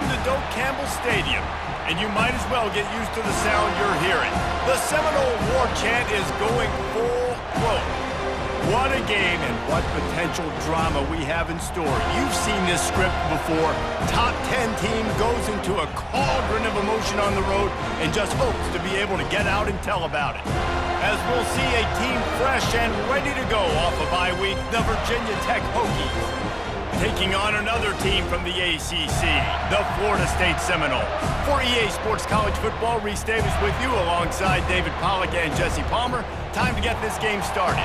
Welcome to Doak Campbell Stadium, and you might as well get used to the sound you're hearing. The Seminole War Chant is going full throat. What a game and what potential drama we have in store. You've seen this script before. Top 10 team goes into a cauldron of emotion on the road and just hopes to be able to get out and tell about it. As we'll see a team fresh and ready to go off a bye week, the Virginia Tech Hokies. Taking on another team from the ACC, the Florida State Seminoles. For EA Sports College Football, Reese Davis with you alongside David Pollack and Jesse Palmer. Time to get this game started.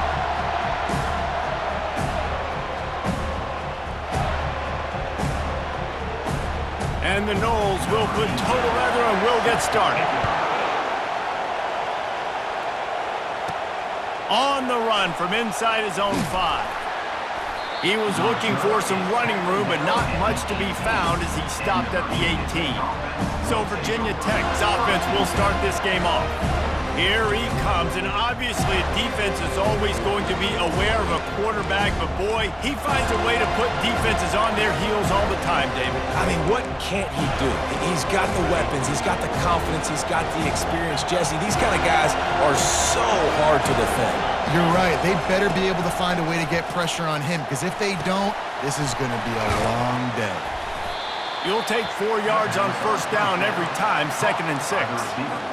And the Noles will put total leather and will get started. On the run from inside his own 5. He was looking for some running room, but not much to be found as he stopped at the 18. So Virginia Tech's offense will start this game off. Here he comes, and obviously a defense is always going to be aware of a quarterback, but boy, he finds a way to put defenses on their heels all the time, David. I mean, what can't he do? He's got the weapons, he's got the confidence, he's got the experience. Jesse, these kind of guys are so hard to defend. You're right. They better be able to find a way to get pressure on him, because if they don't, this is going to be a long day. You'll take 4 yards on first down every time, 2nd and 6.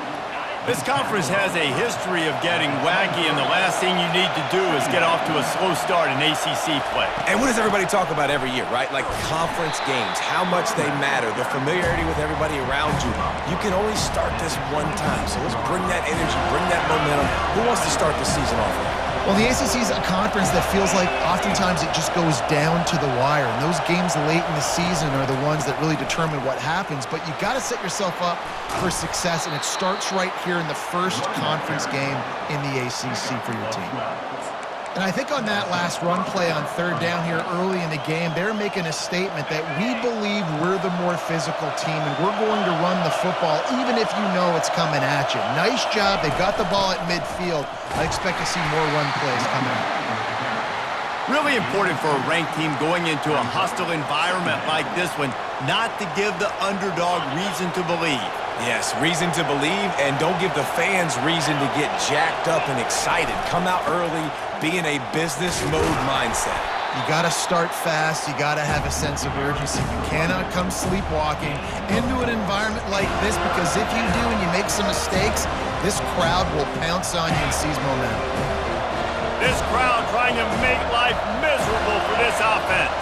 This conference has a history of getting wacky, and the last thing you need to do is get off to a slow start in ACC play. And what does everybody talk about every year, right? Like conference games, how much they matter, the familiarity with everybody around you. You can only start this one time, so let's bring that energy, bring that momentum. Who wants to start the season off with? Well, the ACC is a conference that feels like oftentimes it just goes down to the wire. And those games late in the season are the ones that really determine what happens. But you got to set yourself up for success, and it starts right here in the first conference game in the ACC for your team. And I think on that last run play on 3rd down here early in the game, they're making a statement that we believe we're the more physical team, and we're going to run the football even if you know it's coming at you. Nice job. They got the ball at midfield. I expect to see more run plays coming up. Really important for a ranked team going into a hostile environment like this one, not to give the underdog reason to believe. Yes, reason to believe, and don't give the fans reason to get jacked up and excited. Come out early, be in a business mode mindset. You got to start fast. You got to have a sense of urgency. You cannot come sleepwalking into an environment like this, because if you do and you make some mistakes, this crowd will pounce on you and seize momentum. This crowd trying to make life miserable for this offense.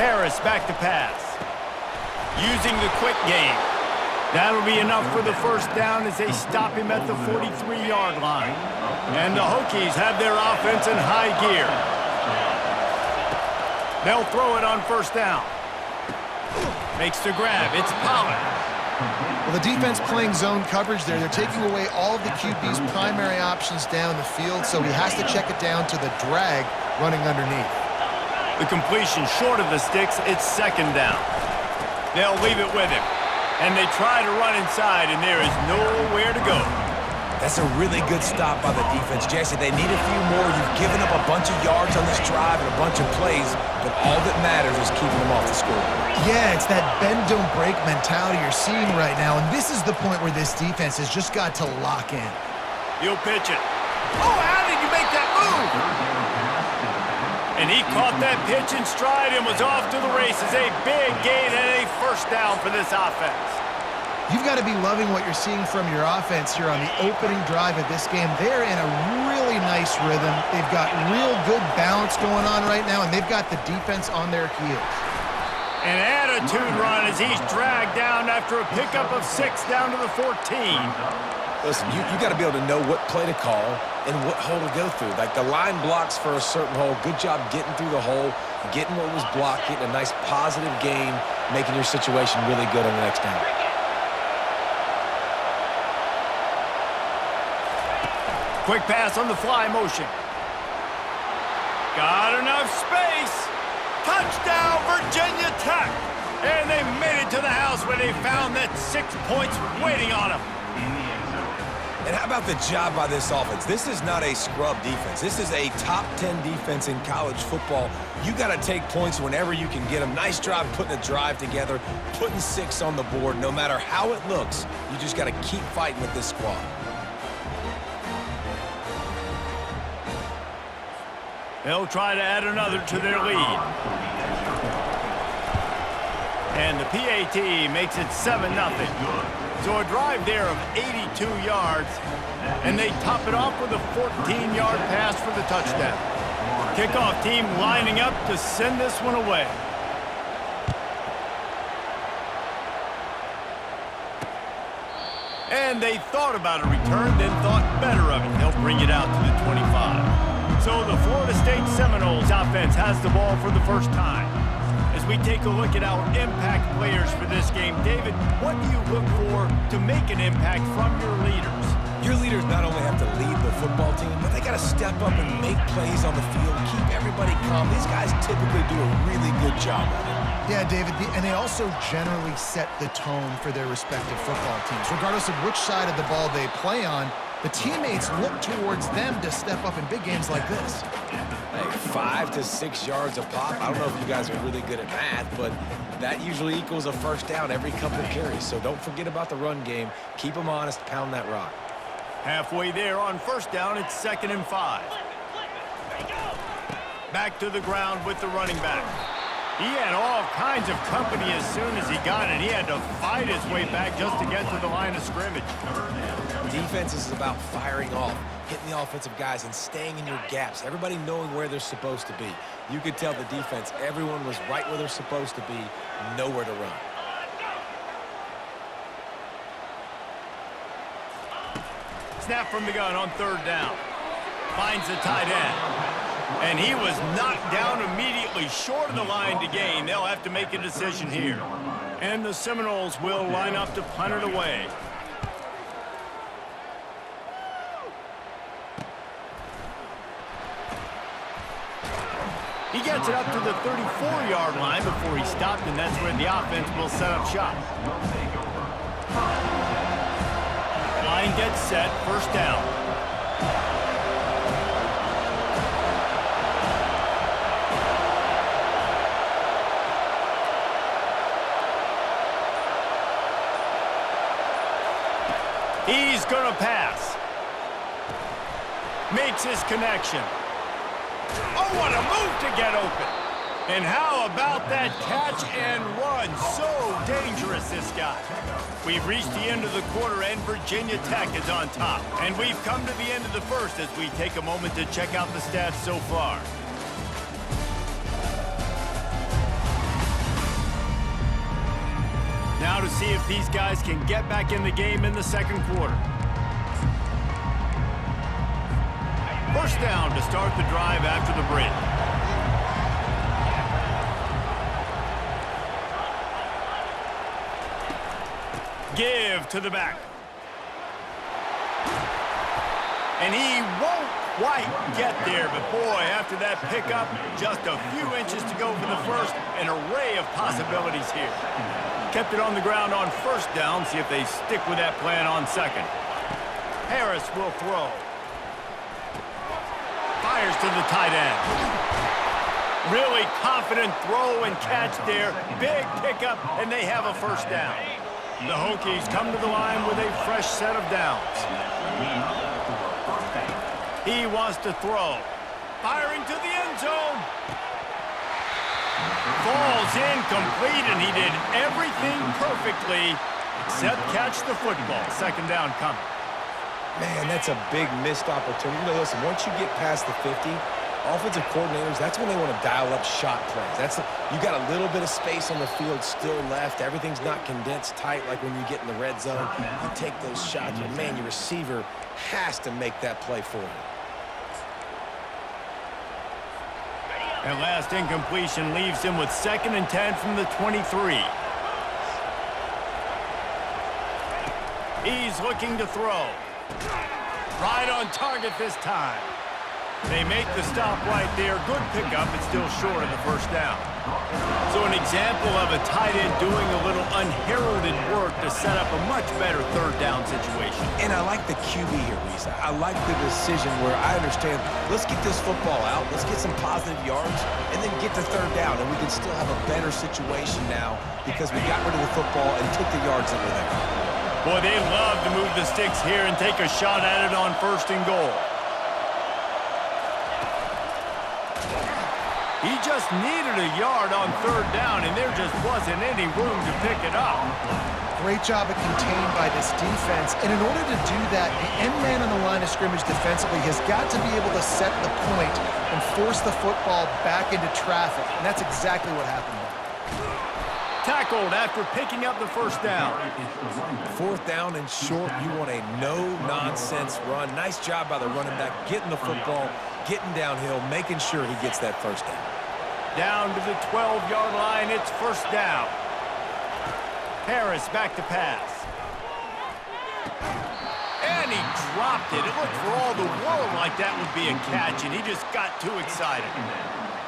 Harris back to pass. Using the quick game. That'll be enough for the first down as they stop him at the 43-yard line. And the Hokies have their offense in high gear. They'll throw it on first down. Makes the grab. It's Pollard. Well, the defense playing zone coverage there. They're taking away all of the QB's primary options down the field, so he has to check it down to the drag running underneath. The completion short of the sticks. It's 2nd down. They'll leave it with him. And they try to run inside, and there is nowhere to go. That's a really good stop by the defense, Jesse. They need a few more. You've given up a bunch of yards on this drive and a bunch of plays, but all that matters is keeping them off the score. Yeah, it's that bend, don't break mentality you're seeing right now, and this is the point where this defense has just got to lock in. You'll pitch it. Oh, how did you make that move? And he caught that pitch in stride and was off to the races. A big gain and a first down for this offense. You've got to be loving what you're seeing from your offense here on the opening drive of this game. They're in a really nice rhythm. They've got real good balance going on right now, and they've got the defense on their heels. An attitude run as he's dragged down after a pickup of 6 down to the 14. Listen, you got to be able to know what play to call and what hole to go through. Like the line blocks for a certain hole. Good job getting through the hole, getting what was blocked, getting a nice positive gain, making your situation really good on the next down. Quick pass on the fly motion. Got enough space. Touchdown, Virginia Tech. And they made it to the house where they found that 6 points waiting on them. And how about the job by this offense? This is not a scrub defense. This is a top 10 defense in college football. You got to take points whenever you can get them. Nice job putting a drive together, putting 6 on the board. No matter how it looks, you just got to keep fighting with this squad. They'll try to add another to their lead. And the PAT makes it 7-0. So a drive there of 82 yards, and they top it off with a 14-yard pass for the touchdown. Kickoff team lining up to send this one away. And they thought about a return, then thought better of it. They'll bring it out to the 25. So the Florida State Seminoles offense has the ball for the first time. As we take a look at our impact players for this game, David, what do you look for to make an impact from your leaders? Your leaders not only have to lead the football team, but they got to step up and make plays on the field, keep everybody calm. These guys typically do a really good job of it. Yeah, David, and they also generally set the tone for their respective football teams. Regardless of which side of the ball they play on, the teammates look towards them to step up in big games like this. Hey, 5 to 6 yards a pop. I don't know if you guys are really good at math, but that usually equals a first down every couple of carries. So don't forget about the run game. Keep them honest, pound that rock. Halfway there on first down, it's 2nd and 5. Back to the ground with the running back. He had all kinds of company as soon as he got it. He had to fight his way back just to get to the line of scrimmage. Defense is about firing off, hitting the offensive guys and staying in your gaps, everybody knowing where they're supposed to be. You could tell the defense, everyone was right where they're supposed to be, nowhere to run. Snap from the gun on 3rd down. Finds the tight end. And he was knocked down immediately short of the line to gain. They'll have to make a decision here. And the Seminoles will line up to punt it away. He gets it up to the 34-yard line before he stopped, and that's where the offense will set up shop. Line gets set, 1st down. He's going to pass. Makes his connection. Oh, what a move to get open. And how about that catch and run? So dangerous, this guy. We've reached the end of the quarter, and Virginia Tech is on top. And we've come to the end of the first as we take a moment to check out the stats so far. Now to see if these guys can get back in the game in the 2nd quarter. 1st down to start the drive after the break. Give to the back. And he won't quite get there, but boy, after that pickup, just a few inches to go for the first. An array of possibilities here. Kept it on the ground on 1st down. See if they stick with that plan on 2nd. Harris will throw. Fires to the tight end. Really confident throw and catch there. Big pickup, and they have a 1st down. The Hokies come to the line with a fresh set of downs. He wants to throw. Firing to the end zone. Falls incomplete, and he did everything perfectly except catch the football. 2nd down coming. Man, that's a big missed opportunity. You know, listen, once you get past the 50, offensive coordinators, that's when they want to dial up shot plays. You got a little bit of space on the field still left. Everything's not condensed tight like when you get in the red zone. You take those shots, but man, your receiver has to make that play for you. That last incompletion leaves him with 2nd and 10 from the 23. He's looking to throw. Right on target this time. They make the stop right there. Good pickup, but still short of the first down. So an example of a tight end doing a little unheralded work to set up a much better third down situation. And I like the QB here, Risa. I like the decision where I understand, let's get this football out, let's get some positive yards, and then get to third down, and we can still have a better situation now because we got rid of the football and took the yards that were there. Boy, they love to move the sticks here and take a shot at it on 1st and goal. He just needed a yard on 3rd down, and there just wasn't any room to pick it up. Great job of contained by this defense. And in order to do that, the end man on the line of scrimmage defensively has got to be able to set the point and force the football back into traffic. And that's exactly what happened there. Tackled after picking up the 1st down. 4th down and short, you want a no-nonsense run. Nice job by the running back, getting the football, getting downhill, making sure he gets that 1st down. Down to the 12-yard line, it's 1st down. Harris back to pass. And he dropped it. It looked for all the world like that would be a catch, and he just got too excited.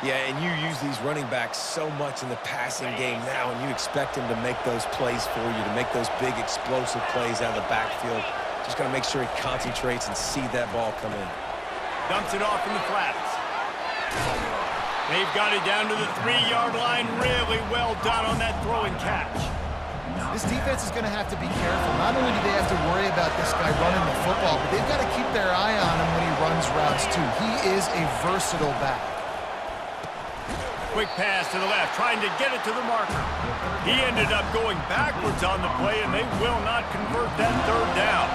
Yeah, and you use these running backs so much in the passing game now, and you expect him to make those plays for you, to make those big explosive plays out of the backfield. Just got to make sure he concentrates and see that ball come in. Dumps it off in the flats. They've got it down to the 3-yard line. Really well done on that throw and catch. This defense is going to have to be careful. Not only do they have to worry about this guy running the football, but they've got to keep their eye on him when he runs routes too. He is a versatile back. Quick pass to the left, trying to get it to the marker. He ended up going backwards on the play, and they will not convert that 3rd down.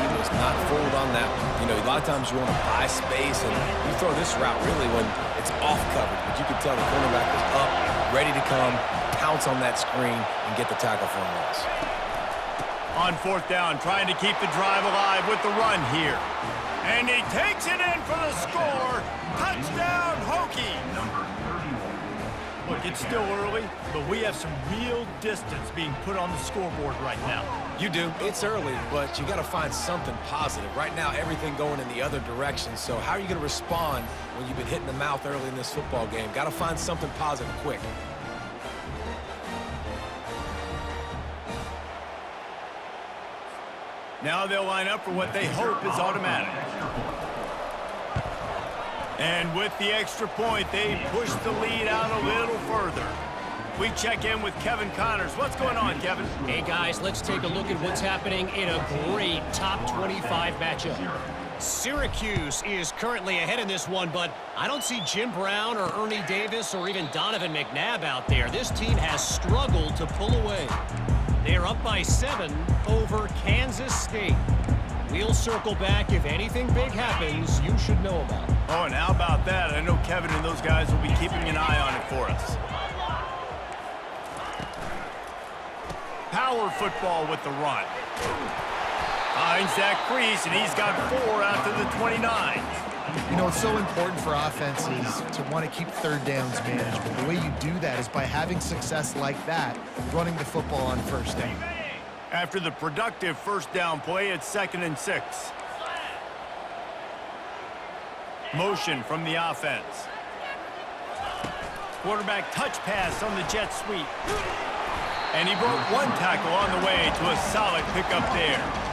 He was not fooled on that one. You know, a lot of times you want to buy space, and you throw this route really when it's off coverage. But you can tell the cornerback is up, ready to come, pounce on that screen, and get the tackle for a loss. On 4th down, trying to keep the drive alive with the run here. And he takes it in for the score. Touchdown, Hokie! Look, it's still early, but we have some real distance being put on the scoreboard right now. You do. It's early, but you got to find something positive. Right now, everything going in the other direction. So how are you going to respond when you've been hit in the mouth early in this football game? Got to find something positive quick. Now they'll line up for what they hope is automatic. And with the extra point, they push the lead out a little further. We check in with Kevin Connors. What's going on, Kevin? Hey, guys, let's take a look at what's happening in a great top 25 matchup. Syracuse is currently ahead in this one, but I don't see Jim Brown or Ernie Davis or even Donovan McNabb out there. This team has struggled to pull away. They are up by 7 over Kansas State. We'll circle back. If anything big happens, you should know about it. Oh, and how about that? I know Kevin and those guys will be keeping an eye on it for us. Power football with the run. Finds that crease, and he's got 4 out to the 29. You know, it's so important for offenses to want to keep 3rd downs manageable. The way you do that is by having success like that, running the football on 1st down. After the productive 1st down play, it's 2nd and 6. Motion from the offense. Quarterback touch pass on the jet sweep. And he broke 1 tackle on the way to a solid pickup there.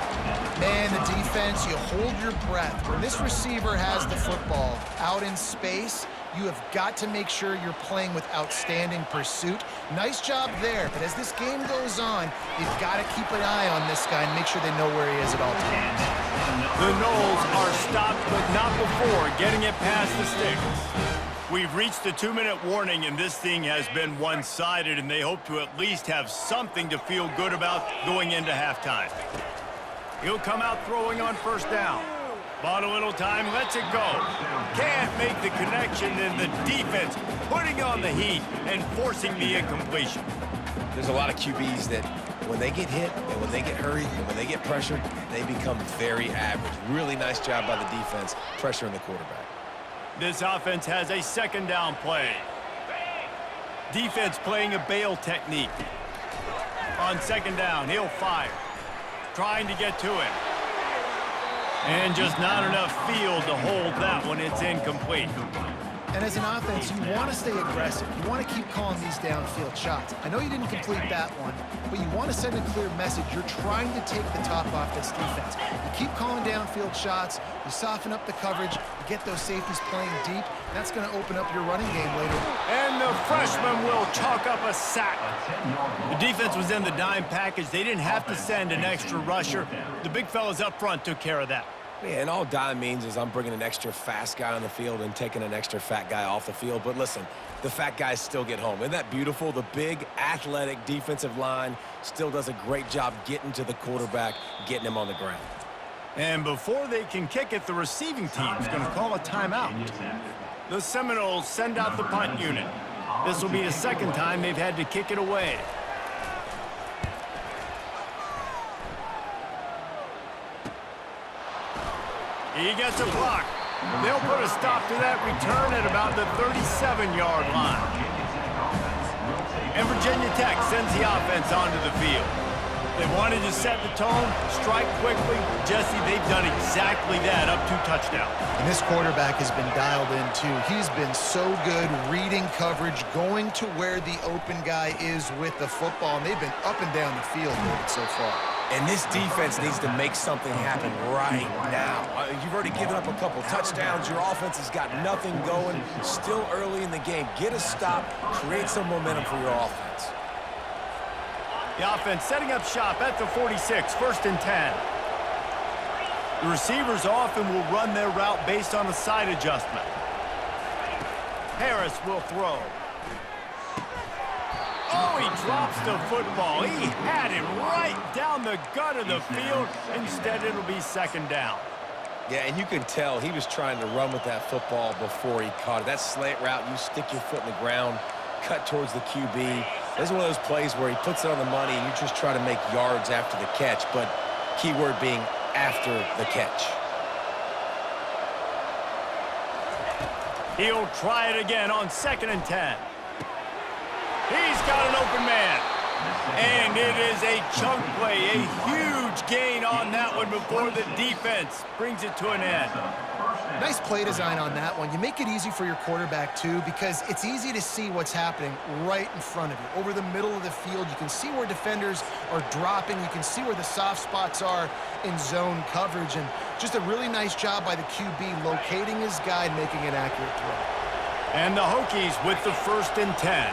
Man, the defense, you hold your breath. When this receiver has the football out in space, you have got to make sure you're playing with outstanding pursuit. Nice job there, but as this game goes on, you've got to keep an eye on this guy and make sure they know where he is at all times. The Noles are stopped, but not before getting it past the sticks. We've reached the 2-minute warning, and this thing has been one-sided, and they hope to at least have something to feel good about going into halftime. He'll come out throwing on 1st down. Bought a little time, lets it go. Can't make the connection, and the defense putting on the heat and forcing the incompletion. There's a lot of QBs that when they get hit and when they get hurried and when they get pressured, they become very average. Really nice job by the defense, pressuring the quarterback. This offense has a 2nd down play. Defense playing a bail technique. On 2nd down, he'll fire. Trying to get to it. And just not enough field to hold that one. It's incomplete. And as an offense, you want to stay aggressive. You want to keep calling these downfield shots. I know you didn't complete that one, but you want to send a clear message. You're trying to take the top off this defense. You keep calling downfield shots. You soften up the coverage. You get those safeties playing deep. That's going to open up your running game later. And the freshman will chalk up a sack. The defense was in the dime package. They didn't have to send an extra rusher. The big fellas up front took care of that. Yeah, and all dime means is I'm bringing an extra fast guy on the field and taking an extra fat guy off the field. But listen, the fat guys still get home. Isn't that beautiful? The big, athletic defensive line still does a great job getting to the quarterback, getting him on the ground. And before they can kick it, the receiving team's going to call a timeout. The Seminoles send out the punt unit. This will be the second time they've had to kick it away. He gets a block. They'll put a stop to that return at about the 37-yard line. And Virginia Tech sends the offense onto the field. They wanted to set the tone, strike quickly. Jesse, they've done exactly that, up 2 touchdowns. And this quarterback has been dialed in, too. He's been so good reading coverage, going to where the open guy is with the football, and they've been up and down the field so far. And this defense needs to make something happen right now. You've already given up a couple touchdowns. Your offense has got nothing going. Still early in the game. Get a stop. Create some momentum for your offense. The offense setting up shop at the 46, 1st and 10. The receivers often will run their route based on a side adjustment. Harris will throw. Oh, he drops the football. He had it right down the gut of the field. Instead, it'll be 2nd down. Yeah, and you can tell he was trying to run with that football before he caught it. That slant route, you stick your foot in the ground, cut towards the QB. This is one of those plays where he puts it on the money and you just try to make yards after the catch, but keyword being after the catch. He'll try it again on 2nd and 10. He's got an open man. And it is a chunk play, a huge gain on that one before the defense brings it to an end. Nice play design on that one. You make it easy for your quarterback, too, because it's easy to see what's happening right in front of you. Over the middle of the field, you can see where defenders are dropping. You can see where the soft spots are in zone coverage. And just a really nice job by the QB locating his guy and making an accurate throw. And the Hokies with the 1st and 10.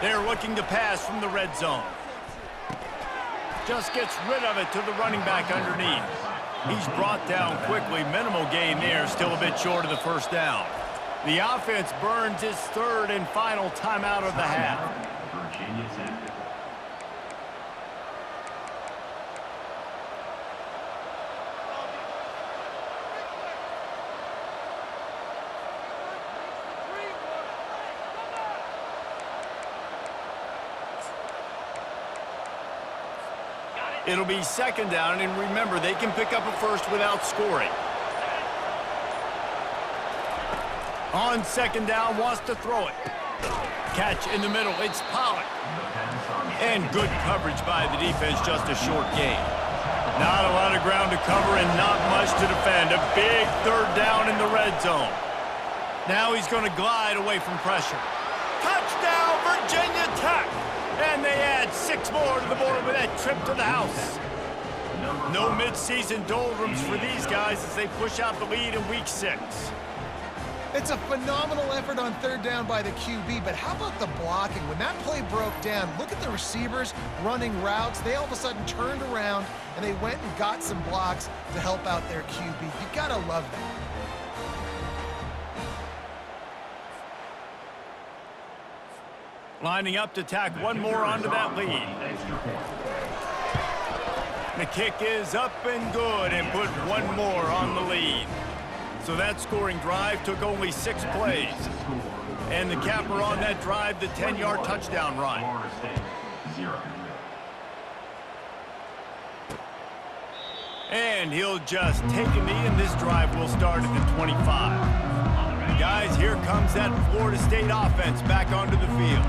They're looking to pass from the red zone. Just gets rid of it to the running back underneath. He's brought down quickly. Minimal gain there, still a bit short of the 1st down. The offense burns its 3rd and final timeout of the half. It'll be 2nd down, and remember, they can pick up a 1st without scoring. On 2nd down, wants to throw it. Catch in the middle, it's Pollock. And good coverage by the defense, just a short gain. Not a lot of ground to cover and not much to defend. A big 3rd down in the red zone. Now he's going to glide away from pressure. Touchdown, Virginia Tech! And they add 6 more to the board with that trip to the house. No midseason doldrums for these guys as they push out the lead in week 6. It's a phenomenal effort on 3rd down by the QB, but how about the blocking? When that play broke down, look at the receivers running routes. They all of a sudden turned around, and they went and got some blocks to help out their QB. You gotta love that. Lining up to tack one more onto that lead. The kick is up and good and put one more on the lead. So that scoring drive took only 6 plays. And the capper on that drive, the 10-yard touchdown run. And he'll just take a knee, and this drive will start at the 25. Guys, here comes that Florida State offense back onto the field.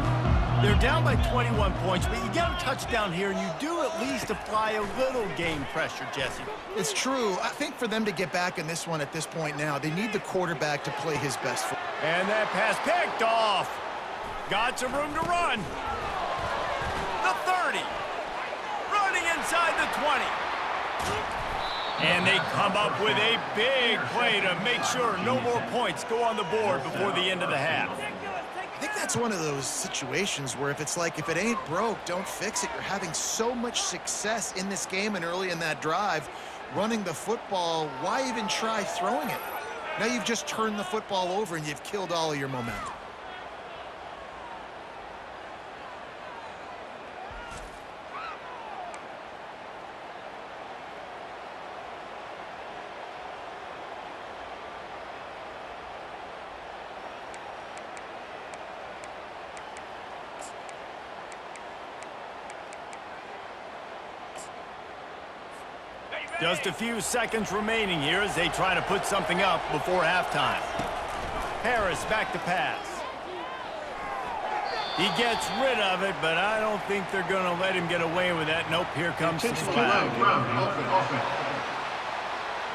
They're down by 21 points, but you get a touchdown here, and you do at least apply a little game pressure, Jesse. It's true. I think for them to get back in this one at this point now, they need the quarterback to play his best football. And that pass picked off. Got some room to run. The 30. Running inside the 20. And they come up with a big play to make sure no more points go on the board before the end of the half. I think that's one of those situations where if it's like, if it ain't broke, don't fix it. You're having so much success in this game and early in that drive, running the football, why even try throwing it? Now you've just turned the football over and you've killed all of your momentum. Just a few seconds remaining here as they try to put something up before halftime. Harris back to pass. He gets rid of it, but I don't think they're going to let him get away with that. Nope, here comes the flag.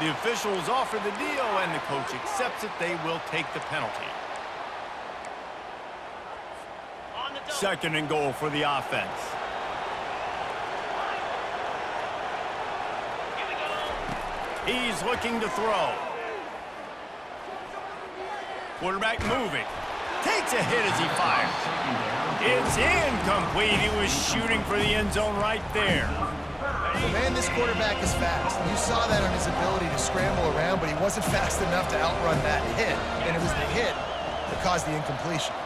The officials offer the deal, and the coach accepts it. They will take the penalty. Second and goal for the offense. He's looking to throw. Quarterback moving. Takes a hit as he fires. It's incomplete. He was shooting for the end zone right there. Well, man, this quarterback is fast. You saw that on his ability to scramble around, but he wasn't fast enough to outrun that hit. And it was the hit that caused the incompletion.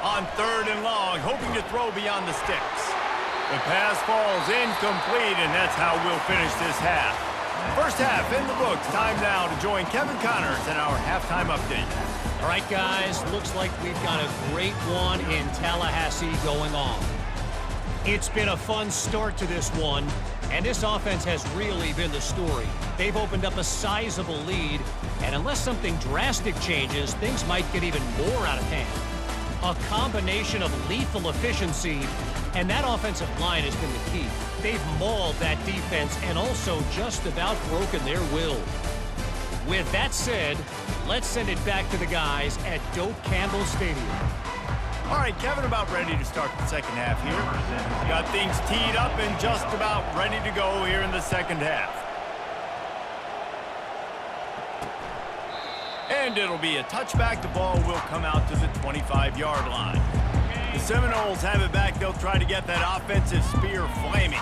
On third and long, hoping to throw beyond the sticks. The pass falls incomplete, and that's how we'll finish this half. First half in the books. Time now to join Kevin Connors in our halftime update. All right, guys, looks like we've got a great one in Tallahassee going on. It's been a fun start to this one, and this offense has really been the story. They've opened up a sizable lead, and unless something drastic changes, things might get even more out of hand. A combination of lethal efficiency, and that offensive line has been the key. They've mauled that defense and also just about broken their will. With that said, let's send it back to the guys at Doak Campbell Stadium. All right, Kevin, about ready to start the second half here. Got things teed up and just about ready to go here in the second half. And it'll be a touchback. The ball will come out to the 25-yard line. The Seminoles have it back. They'll try to get that offensive spear flaming.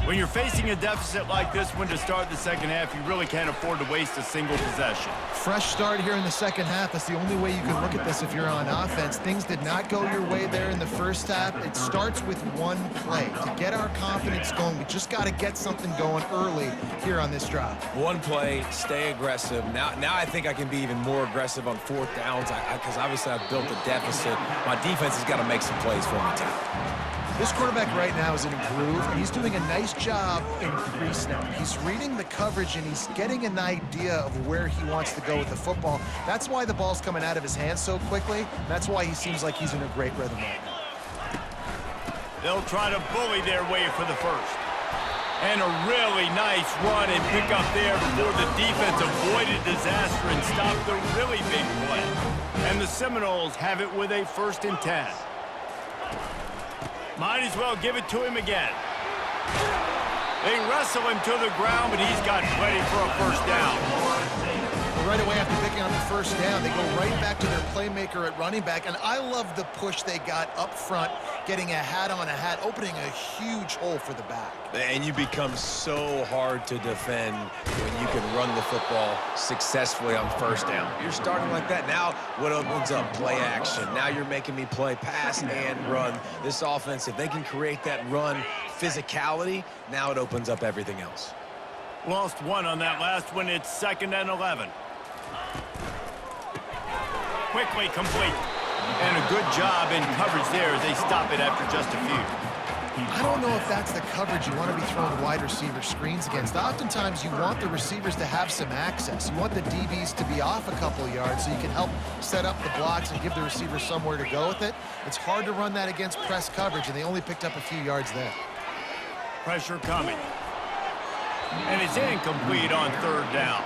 When you're facing a deficit like this one to start the second half, you really can't afford to waste a single possession. Fresh start here in the second half. That's the only way you can look at this if you're on offense. Things did not go your way there in the first half. It starts with one play. To get our confidence going, we just got to get something going early here on this drive. One play, stay aggressive. Now I think I can be even more aggressive on fourth downs because obviously I've built a deficit. My defense has got to make some plays for me, too. This quarterback right now is in a groove, and he's doing a nice job in pre-snap. He's reading the coverage, and he's getting an idea of where he wants to go with the football. That's why the ball's coming out of his hands so quickly. That's why he seems like he's in a great rhythm right now. They'll try to bully their way for the first. And a really nice run and pick up there before the defense avoided disaster and stopped the really big play. And the Seminoles have it with a 1st and 10. Might as well give it to him again. They wrestle him to the ground, but he's got plenty for a first down. Right away after picking up the first down, they go right back to their playmaker at running back. And I love the push they got up front, getting a hat on a hat, opening a huge hole for the back. And you become so hard to defend when you can run the football successfully on first down. You're starting like that. Now what opens up? Play action. Now you're making me play pass and run. This offense, if they can create that run physicality, now it opens up everything else. Lost one on that last one. It's 2nd and 11. Quickly complete. And a good job in coverage there as they stop it after just a few. I don't know if that's the coverage you want to be throwing wide receiver screens against. Oftentimes, you want the receivers to have some access. You want the DBs to be off a couple of yards so you can help set up the blocks and give the receiver somewhere to go with it. It's hard to run that against press coverage, and they only picked up a few yards there. Pressure coming. And it's incomplete on third down.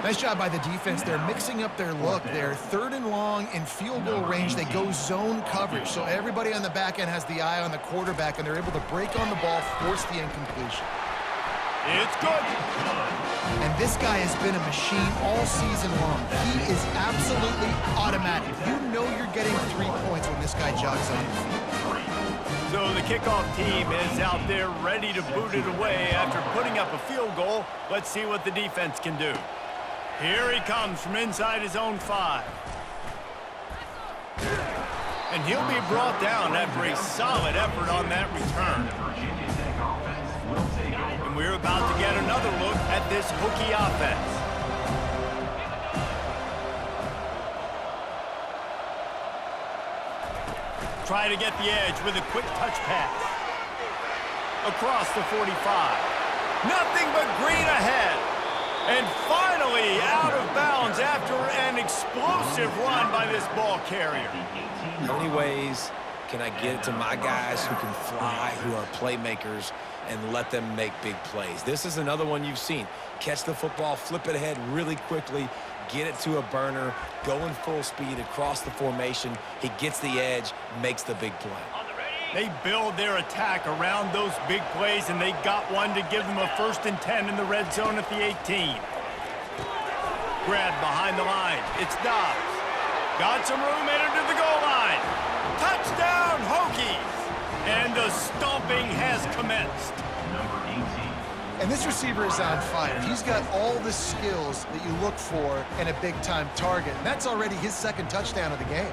Nice job by the defense. They're mixing up their look. They're third and long in field goal range. They go zone coverage. So everybody on the back end has the eye on the quarterback, and they're able to break on the ball, force the incompletion. It's good. And this guy has been a machine all season long. He is absolutely automatic. You know you're getting 3 points when this guy jogs on the field. So the kickoff team is out there ready to boot it away after putting up a field goal. Let's see what the defense can do. Here he comes from inside his own 5. And he'll be brought down after a solid effort on that return. And we're about to get another look at this Hokie offense. Try to get the edge with a quick touch pass. Across the 45. Nothing but green ahead. And finally out of bounds after an explosive run by this ball carrier. How many ways can I get it to my guys who can fly, who are playmakers, and let them make big plays? This is another one you've seen. Catch the football, flip it ahead really quickly, get it to a burner, going full speed across the formation. He gets the edge, makes the big play. They build their attack around those big plays, and they got one to give them a 1st and 10 in the red zone at the 18. Grabbed behind the line. It's Dobbs. Got some room, entered to the goal line. Touchdown, Hokies! And the stomping has commenced. And this receiver is on fire. He's got all the skills that you look for in a big-time target. And that's already his 2nd touchdown of the game.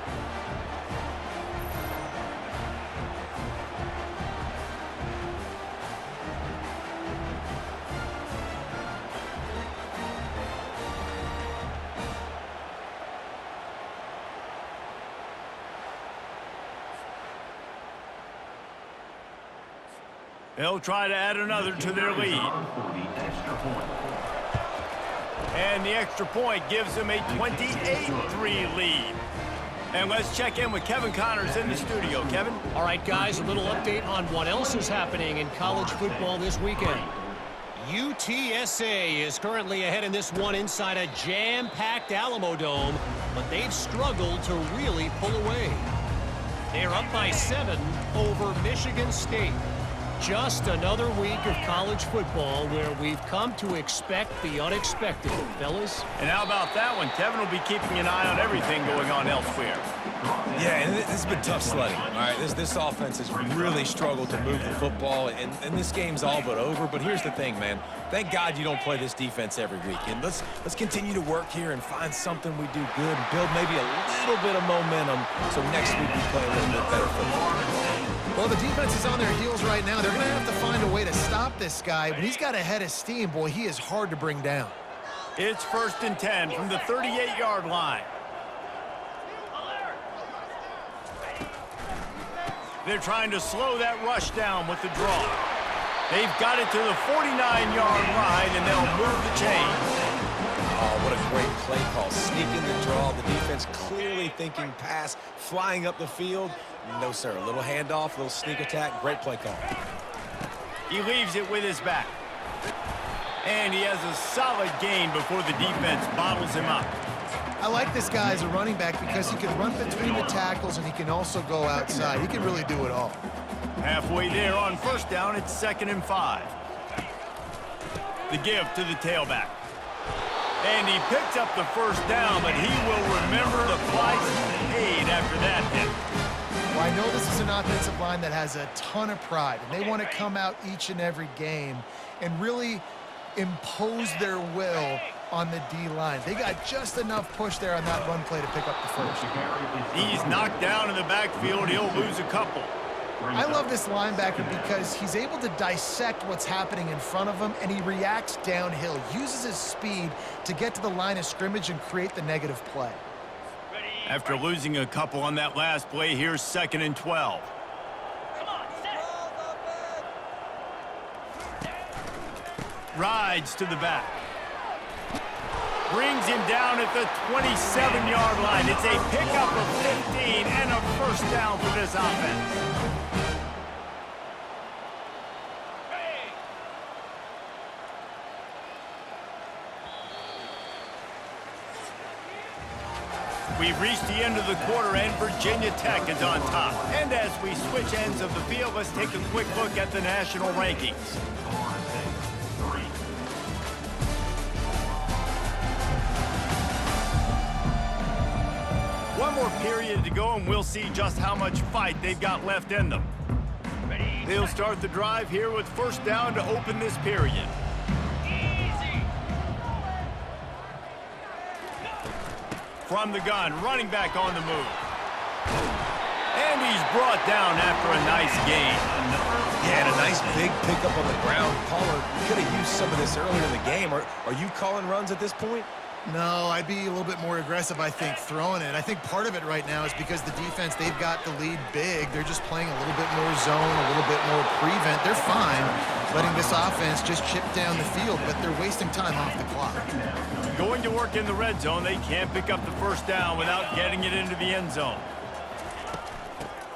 They'll try to add another to their lead. And the extra point gives them a 28-3 lead. And let's check in with Kevin Connors in the studio. Kevin? All right, guys, a little update on what else is happening in college football this weekend. UTSA is currently ahead in this one inside a jam-packed Alamo Dome, but they've struggled to really pull away. They're up by 7 over Michigan State. Just another week of college football where we've come to expect the unexpected, fellas. And how about that one? Kevin will be keeping an eye on everything going on elsewhere. Yeah, and this has been tough sledding. All right, this offense has really struggled to move the football, and this game's all but over. But here's the thing, man. Thank God you don't play this defense every week. And let's continue to work here and find something we do good and build maybe a little bit of momentum so next week we play a little bit better football. Well, the defense is on their heels right now. They're going to have to find a way to stop this guy, but he's got a head of steam. Boy, he is hard to bring down. It's 1st and 10 from the 38-yard line. They're trying to slow that rush down with the draw. They've got it to the 49-yard line, and they'll move the chains. Oh, what a great play call. Sneaking the draw. The defense clearly thinking pass, flying up the field. No, sir. A little handoff, a little sneak attack. Great play call. He leaves it with his back. And he has a solid gain before the defense bottles him up. I like this guy as a running back because he can run between the tackles and he can also go outside. He can really do it all. Halfway there on 1st down, it's 2nd and 5. The give to the tailback. And he picks up the 1st down, but he will remember the price he paid after that hit. Well, I know this is an offensive line that has a ton of pride, and they want to come out each and every game and really impose their will on the D-line. They got just enough push there on that run play to pick up the 1st. He's knocked down in the backfield. He'll lose a couple. I love this linebacker because he's able to dissect what's happening in front of him, and he reacts downhill, uses his speed to get to the line of scrimmage and create the negative play. After losing a couple on that last play, here's 2nd and 12. Rides to the back. Brings him down at the 27-yard line. It's a pickup of 15 and a first down for this offense. We've reached the end of the quarter, and Virginia Tech is on top. And as we switch ends of the field, let's take a quick look at the national rankings. One more period to go, and we'll see just how much fight they've got left in them. They'll start the drive here with first down to open this period. From the gun, running back on the move. And he's brought down after a nice gain. Yeah, and a nice big pickup on the ground. Pollard could have used some of this earlier in the game. Are you calling runs at this point? No, I'd be a little bit more aggressive, I think, throwing it. I think part of it right now is because the defense, they've got the lead big. They're just playing a little bit more zone, a little bit more prevent. They're fine letting this offense just chip down the field, but they're wasting time off the clock. Going to work in the red zone, they can't pick up the first down without getting it into the end zone.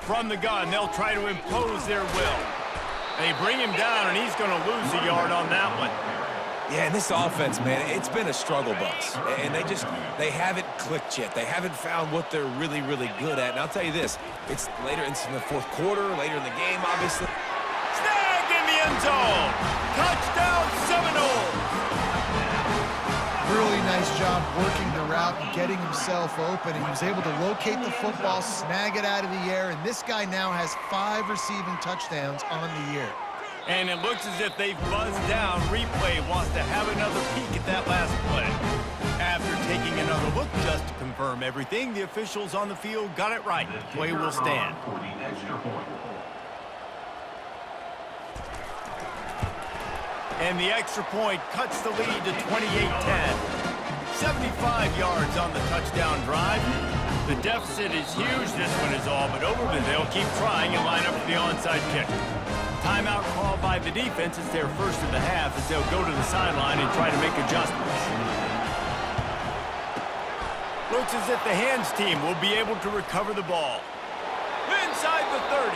From the gun, they'll try to impose their will. They bring him down, and he's going to lose a yard on that one. Yeah, and this offense, man, it's been a struggle bus. And they haven't clicked yet. They haven't found what they're really, really good at. And I'll tell you this, it's later in the fourth quarter, later in the game, obviously. Snagged in the end zone. Touchdown Seminoles. Really nice job working the route and getting himself open, and he was able to locate the football, snag it out of the air, and this guy now has 5 receiving touchdowns on the year. And it looks as if they've buzzed down. Replay wants to have another peek at that last play. After taking another look just to confirm everything, the officials on the field got it right. Play will stand. And the extra point cuts the lead to 28-10. 75 yards on the touchdown drive. The deficit is huge. This one is all but over, but they'll keep trying and line up for the onside kick. Timeout called by the defense. It's their first of the half as they'll go to the sideline and try to make adjustments. Looks as if the hands team will be able to recover the ball. Inside the 30.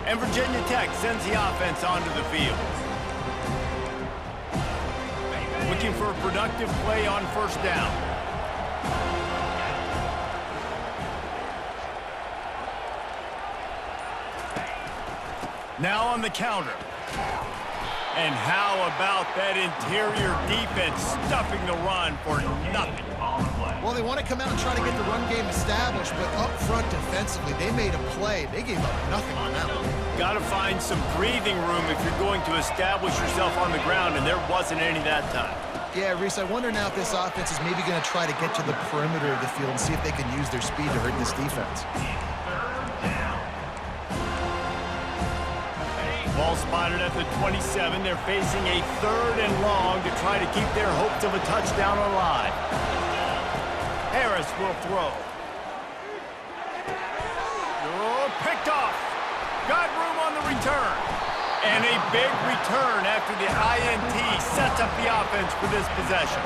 And Virginia Tech sends the offense onto the field. Looking for a productive play on first down. Now on the counter. And how about that interior defense stuffing the run for nothing? Well, they want to come out and try to get the run game established, but up front defensively, they made a play. They gave up nothing on that one. Got to find some breathing room if you're going to establish yourself on the ground, and there wasn't any that time. Yeah, Reese, I wonder now if this offense is maybe going to try to get to the perimeter of the field and see if they can use their speed to hurt this defense. Ball spotted at the 27. They're facing a 3rd and long to try to keep their hopes of a touchdown alive. Harris will throw. Oh, picked off. Got room on the return. And a big return after the INT sets up the offense for this possession.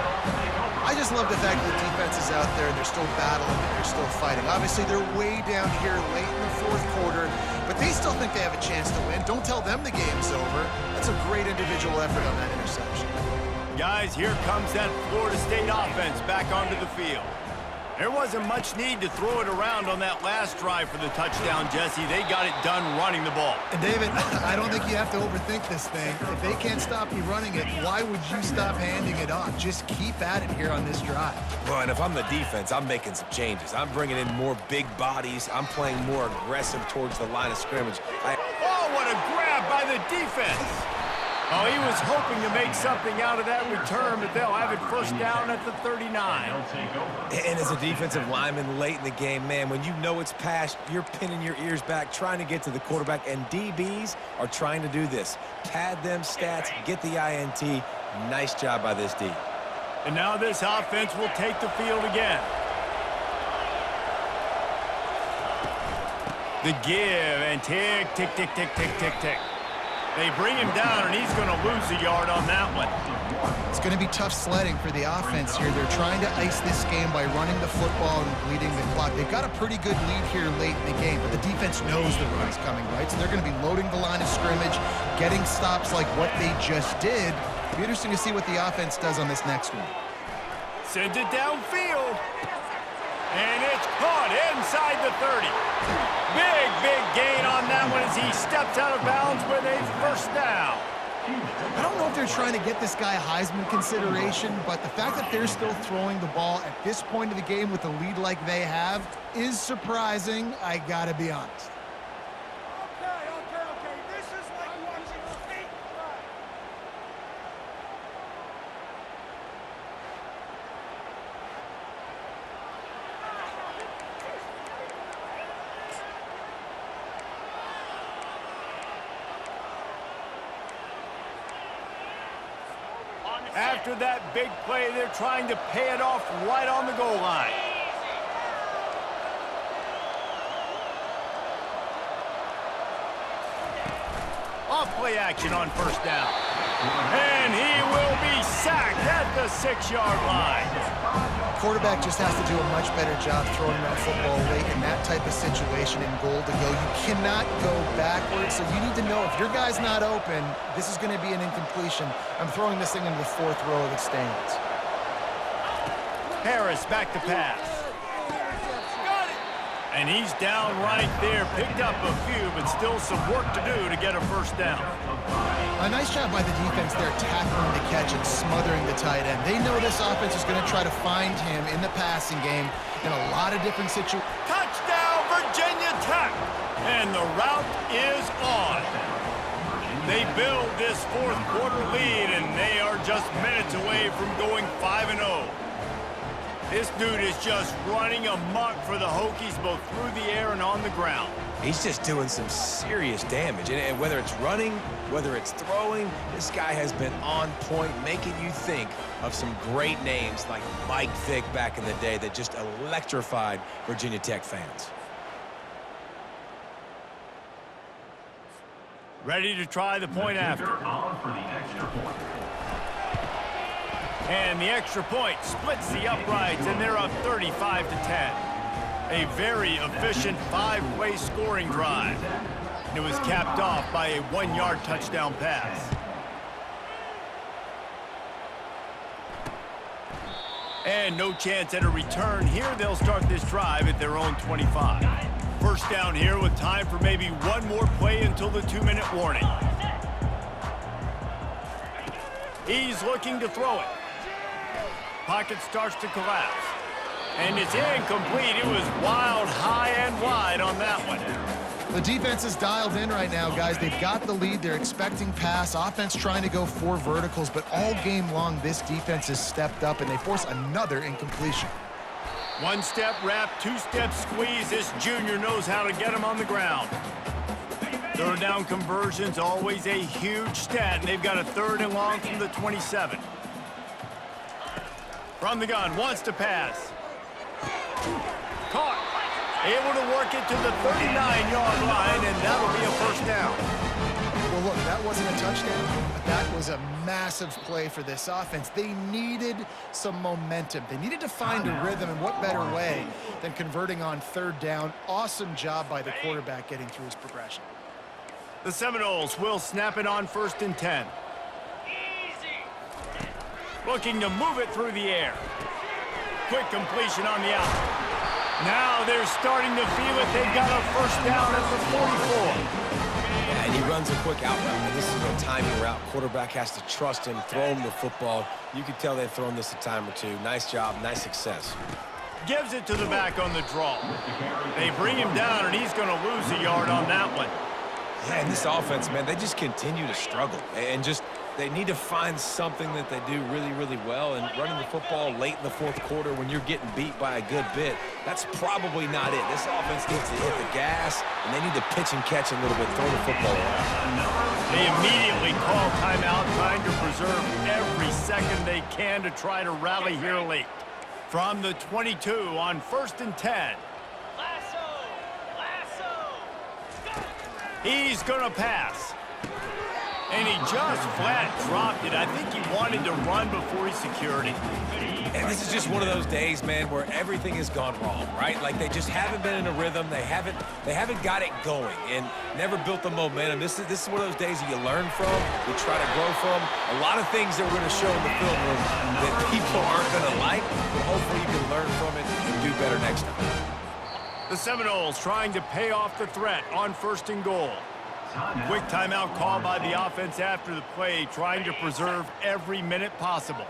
I just love the fact that the defense is out there and they're still battling and they're still fighting. Obviously, they're way down here late in the fourth quarter, but they still think they have a chance to win. Don't tell them the game's over. That's a great individual effort on that interception. Guys, here comes that Florida State offense back onto the field. There wasn't much need to throw it around on that last drive for the touchdown, Jesse. They got it done running the ball. And David, I don't think you have to overthink this thing. If they can't stop you running it, why would you stop handing it off? Just keep at it here on this drive. Well, and if I'm the defense, I'm making some changes. I'm bringing in more big bodies. I'm playing more aggressive towards the line of scrimmage. Oh, what a grab by the defense. Oh, he was hoping to make something out of that return, but they'll have it first down at the 39. And as a defensive lineman late in the game, man, when you know it's past, you're pinning your ears back, trying to get to the quarterback, and DBs are trying to do this. Pad them stats, get the INT. Nice job by this D. And now this offense will take the field again. The give and tick, tick, tick, tick, tick, tick, tick. They bring him down, and he's going to lose a yard on that one. It's going to be tough sledding for the offense here. They're trying to ice this game by running the football and bleeding the clock. They've got a pretty good lead here late in the game, but the defense knows the run's coming, right? So they're going to be loading the line of scrimmage, getting stops like what they just did. It'll be interesting to see what the offense does on this next one. Sends it downfield. And it's caught inside the 30. Big, big gain on that one as he steps out of bounds with a first down. I don't know if they're trying to get this guy Heisman consideration, but the fact that they're still throwing the ball at this point of the game with a lead like they have is surprising, I gotta be honest. Okay. This is like watching paint dry. After that big play, they're trying to pay it off right on the goal line. Off play action on first down. And he will be sacked at the 6-yard line. Quarterback just has to do a much better job throwing that football late in that type of situation in goal to go. You cannot go backwards, so you need to know if your guy's not open, this is going to be an incompletion. I'm throwing this thing into the 4th row of the stands. Harris back to pass. And he's down right there. Picked up a few, but still some work to do to get a first down. A nice job by the defense there, tackling the catch and smothering the tight end. They know this offense is going to try to find him in the passing game in a lot of different situations. Touchdown, Virginia Tech! And the route is on. They build this 4th quarter lead, and they are just minutes away from going 5-0. This dude is just running amok for the Hokies, both through the air and on the ground. He's just doing some serious damage. And whether it's running, whether it's throwing, this guy has been on point, making you think of some great names like Mike Vick back in the day that just electrified Virginia Tech fans. Ready to try the point after. And the extra point splits the uprights, and they're up 35-10. A very efficient 5-play scoring drive. It was capped off by a 1-yard touchdown pass. And no chance at a return here. They'll start this drive at their own 25. First down here with time for maybe one more play until the 2-minute warning. He's looking to throw it. Pocket starts to collapse. And it's incomplete. It was wild, high and wide on that one. The defense is dialed in right now, guys. They've got the lead. They're expecting pass. Offense trying to go 4 verticals, but all game long, this defense has stepped up, and they force another incompletion. 1-step wrap, 2-step squeeze. This junior knows how to get him on the ground. 3rd down conversions, always a huge stat, and they've got a 3rd and long from the 27. From the gun, wants to pass. Caught. Able to work it to the 39-yard line, and that'll be a first down. Well, look, that wasn't a touchdown, but that was a massive play for this offense. They needed some momentum. They needed to find a rhythm, and what better way than converting on 3rd down. Awesome job by the quarterback getting through his progression. The Seminoles will snap it on 1st and 10. Looking to move it through the air. Quick completion on the out. Now they're starting to feel it. They've got a first down at the 44. Yeah, and he runs a quick out route. And this is a timing route. Quarterback has to trust him, throw him the football. You can tell they've thrown this a time or two. Nice job, nice success. Gives it to the back on the draw. They bring him down, and he's going to lose a yard on that one. Yeah, and this offense, man, they just continue to struggle. And just they need to find something that they do really, really well. And running the football late in the 4th quarter when you're getting beat by a good bit, that's probably not it. This offense needs to hit the gas, and they need to pitch and catch a little bit, throw the football around. They immediately call timeout, trying to preserve every second they can to try to rally here late. From the 22 on 1st and 10. He's going to pass. And he just flat dropped it. I think he wanted to run before he secured it. And this is just one of those days, man, where everything has gone wrong, right? Like they just haven't been in a rhythm. They haven't got it going and never built the momentum. This is one of those days that you learn from, you try to grow from. A lot of things that we're going to show in the film room that people aren't going to like, but hopefully you can learn from it and do better next time. The Seminoles trying to pay off the threat on 1st and goal. Quick timeout call by the offense after the play, trying to preserve every minute possible.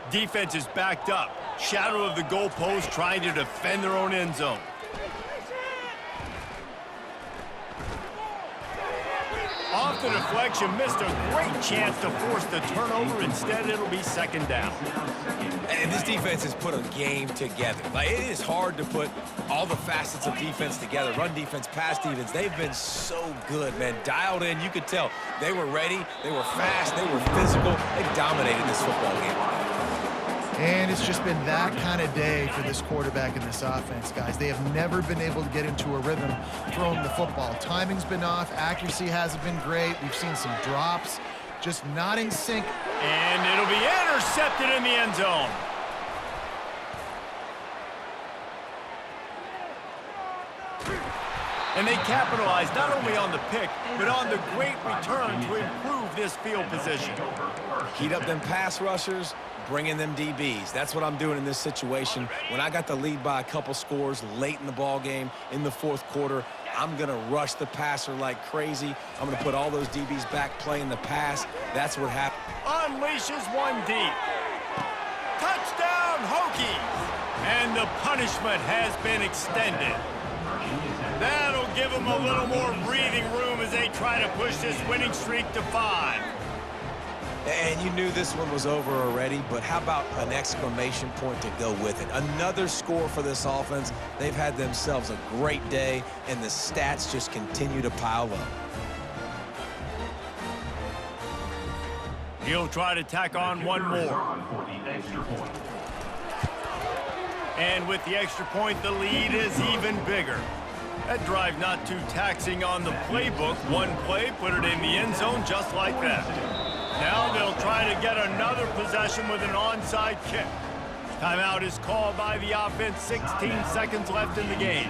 Defense is backed up. Shadow of the goalpost, trying to defend their own end zone. Off the deflection, missed a great chance to force the turnover. Instead, it'll be 2nd down. And this defense has put a game together. Like, it is hard to put all the facets of defense together. Run defense, pass defense. They've been so good, man. Dialed in. You could tell they were ready. They were fast. They were physical. They dominated this football game. And it's just been that kind of day for this quarterback and this offense, guys. They have never been able to get into a rhythm throwing the football. Timing's been off. Accuracy hasn't been great. We've seen some drops. Just not in sync. And it'll be intercepted in the end zone. And they capitalized not only on the pick, but on the great return to improve this field position. Heat up them pass rushers, bring in them DBs. That's what I'm doing in this situation. When I got the lead by a couple scores late in the ball game in the 4th quarter, I'm going to rush the passer like crazy. I'm going to put all those DBs back playing the pass. That's what happened. Unleashes one deep. Touchdown, Hokies! And the punishment has been extended. That'll give them a little more breathing room as they try to push this winning streak to 5. And you knew this one was over already, but how about an exclamation point to go with it? Another score for this offense. They've had themselves a great day, and the stats just continue to pile up. He'll try to tack on one more. And with the extra point, the lead is even bigger. That drive not too taxing on the playbook. One play, put it in the end zone just like that. Now they'll try to get another possession with an onside kick. Timeout is called by the offense. 16 seconds left in the game.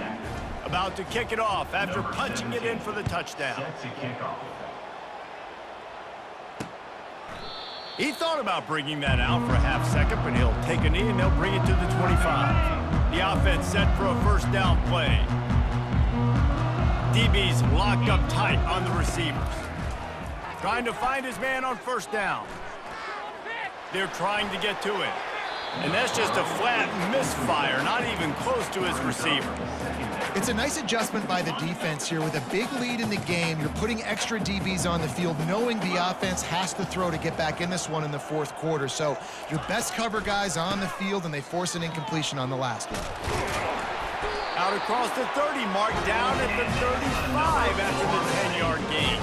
About to kick it off after punching it in for the touchdown. He thought about bringing that out for a half second, but he'll take a knee and they'll bring it to the 25. The offense set for a 1st down play. DB's locked up tight on the receivers. Trying to find his man on 1st down. They're trying to get to it. And that's just a flat misfire, not even close to his receiver. It's a nice adjustment by the defense here. With a big lead in the game, you're putting extra DBs on the field, knowing the offense has to throw to get back in this one in the 4th quarter. So your best cover guys on the field, and they force an incompletion on the last one. Out across the 30 mark, down at the 35 after the 10-yard gain.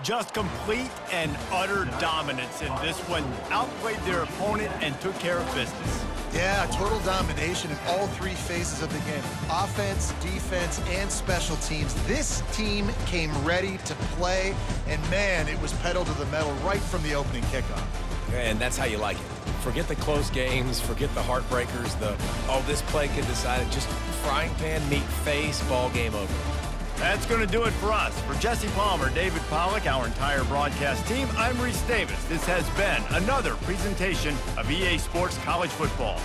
Just complete and utter dominance in this one. Outplayed their opponent and took care of business. Yeah, total domination in all 3 phases of the game. Offense, defense, and special teams. This team came ready to play, and man, it was pedal to the metal right from the opening kickoff. And that's how you like it. Forget the close games, forget the heartbreakers, this play could decide it. Just frying pan, meat face, ball game over. That's going to do it for us. For Jesse Palmer, David Pollack, our entire broadcast team, I'm Reese Davis. This has been another presentation of EA Sports College Football.